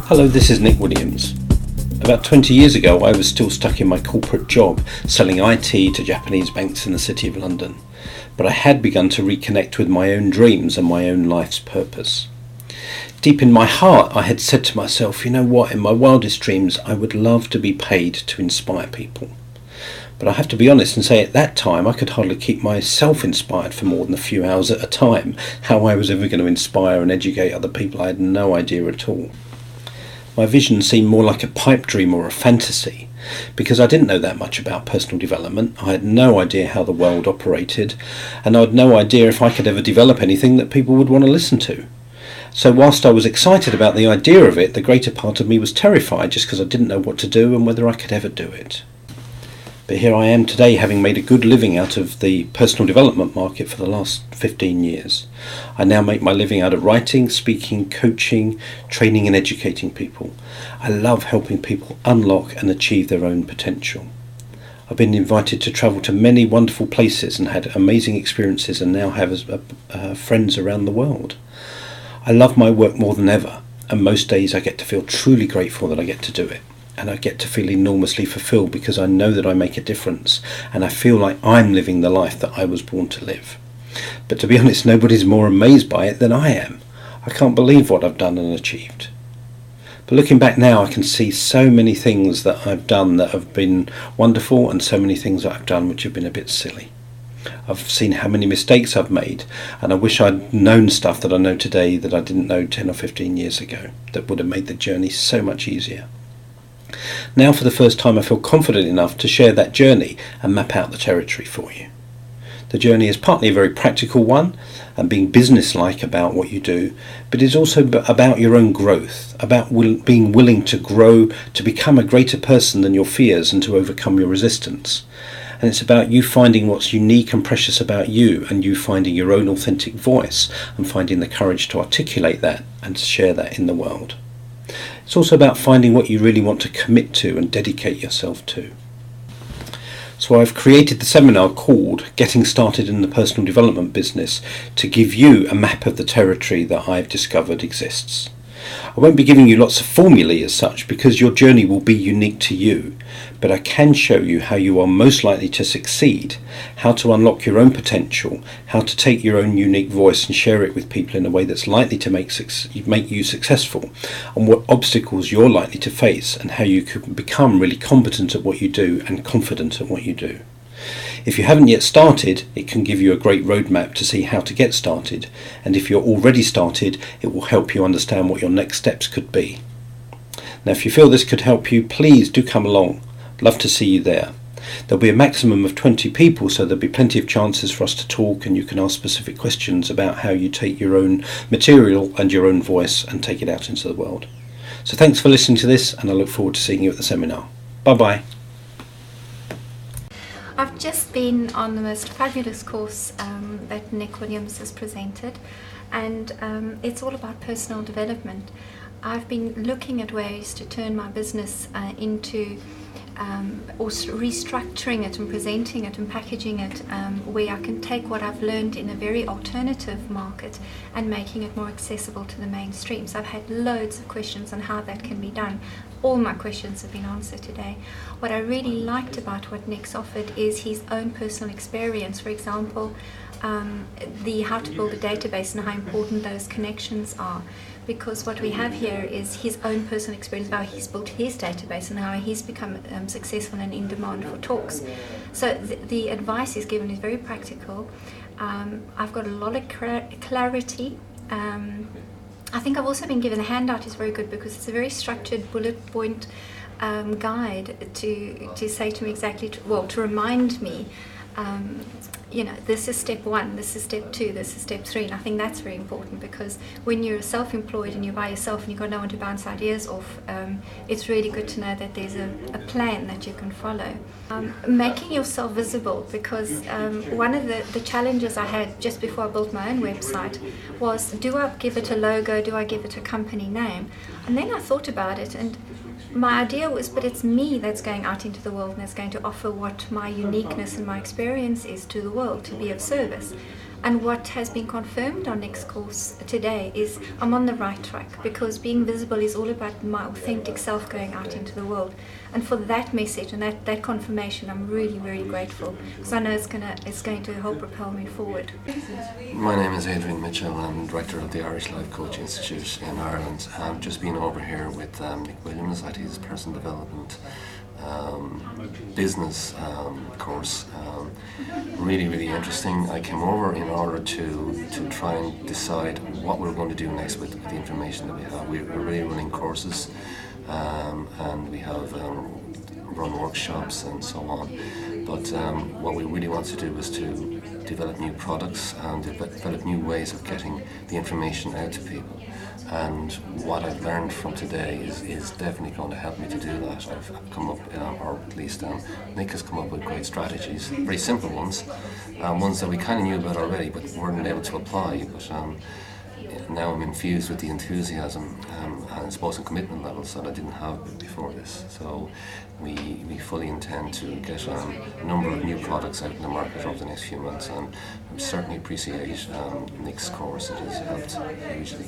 Hello, this is Nick Williams. About 20 years ago, I was still stuck in my corporate job selling IT to Japanese banks in the City of London, but I had begun to reconnect with my own dreams and my own life's purpose. Deep in my heart, I had said to myself, you know what, in my wildest dreams, I would love to be paid to inspire people. But I have to be honest and say at that time I could hardly keep myself inspired for more than a few hours at a time. How I was ever going to inspire and educate other people, I had no idea at all. My vision seemed more like a pipe dream or a fantasy, because I didn't know that much about personal development. I had no idea how the world operated, and I had no idea if I could ever develop anything that people would want to listen to. So whilst I was excited about the idea of it, the greater part of me was terrified just because I didn't know what to do and whether I could ever do it. But here I am today, having made a good living out of the personal development market for the last 15 years. I now make my living out of writing, speaking, coaching, training and educating people. I love helping people unlock and achieve their own potential. I've been invited to travel to many wonderful places and had amazing experiences, and now have friends around the world. I love my work more than ever, and most days I get to feel truly grateful that I get to do it. And I get to feel enormously fulfilled because I know that I make a difference, and I feel like I'm living the life that I was born to live. But to be honest, nobody's more amazed by it than I am. I can't believe what I've done and achieved. But looking back now, I can see so many things that I've done that have been wonderful, and so many things that I've done which have been a bit silly. I've seen how many mistakes I've made, and I wish I'd known stuff that I know today that I didn't know 10 or 15 years ago, that would have made the journey so much easier. Now for the first time I feel confident enough to share that journey and map out the territory for you. The journey is partly a very practical one and being business-like about what you do, but it's also about your own growth, about being willing to grow, to become a greater person than your fears and to overcome your resistance. And it's about you finding what's unique and precious about you, and you finding your own authentic voice and finding the courage to articulate that and to share that in the world. It's also about finding what you really want to commit to and dedicate yourself to. So I've created the seminar called Getting Started in the Personal Development Business to give you a map of the territory that I've discovered exists. I won't be giving you lots of formulae as such, because your journey will be unique to you, but I can show you how you are most likely to succeed, how to unlock your own potential, how to take your own unique voice and share it with people in a way that's likely to make you successful, and what obstacles you're likely to face, and how you can become really competent at what you do and confident at what you do. If you haven't yet started, it can give you a great roadmap to see how to get started, and if you're already started, it will help you understand what your next steps could be. Now, if you feel this could help you, please do come along. I'd love to see you there. There'll be a maximum of 20 people, so there'll be plenty of chances for us to talk, and you can ask specific questions about how you take your own material and your own voice and take it out into the world. So thanks for listening to this, and I look forward to seeing you at the seminar. Bye-bye. I've just been on the most fabulous course that Nick Williams has presented, and it's all about personal development. I've been looking at ways to turn my business into or restructuring it and presenting it and packaging it where I can take what I've learned in a very alternative market and making it more accessible to the mainstream. So I've had loads of questions on how that can be done. All my questions have been answered today. What I really liked about what Nick's offered is his own personal experience. For example, the how to build a database and how important those connections are. Because what we have here is his own personal experience about how he's built his database and how he's become successful and in demand for talks. So the advice he's given is very practical. I've got a lot of clarity. I think I've also been given a handout is very good because it's a very structured bullet point guide to say to me exactly, to remind me, this is step 1, this is step 2, this is step 3, and I think that's very important because when you're self-employed and you're by yourself and you've got no one to bounce ideas off, it's really good to know that there's a plan that you can follow. Making yourself visible, because one of the challenges I had just before I built my own website was, do I give it a logo, do I give it a company name? And then I thought about it, and my idea was, but it's me that's going out into the world and that's going to offer what my uniqueness and my experience is to the world, to be of service. And what has been confirmed on Nick's course today is I'm on the right track, because being visible is all about my authentic self going out into the world. And for that message and that confirmation, I'm really, really grateful, because I know it's going to help propel me forward. My name is Adrian Mitchell. I'm Director of the Irish Life Coach Institute in Ireland. I've just been over here with Nick Williams at his personal development business course. Really interesting. I came over in order to try and decide what we were going to do next with the information that we have. We're really running courses, and we have run workshops and so on. But what we really want to do is to develop new products and develop new ways of getting the information out to people. And what I've learned from today is definitely going to help me to do that. I've come up, or at least Nick has come up with great strategies, very simple ones, ones that we kind of knew about already but weren't able to apply. But now I'm infused with the enthusiasm and I suppose and commitment levels that I didn't have before this. So we fully intend to get a number of new products out in the market over the next few months, and I certainly appreciate Nick's course. It has helped hugely.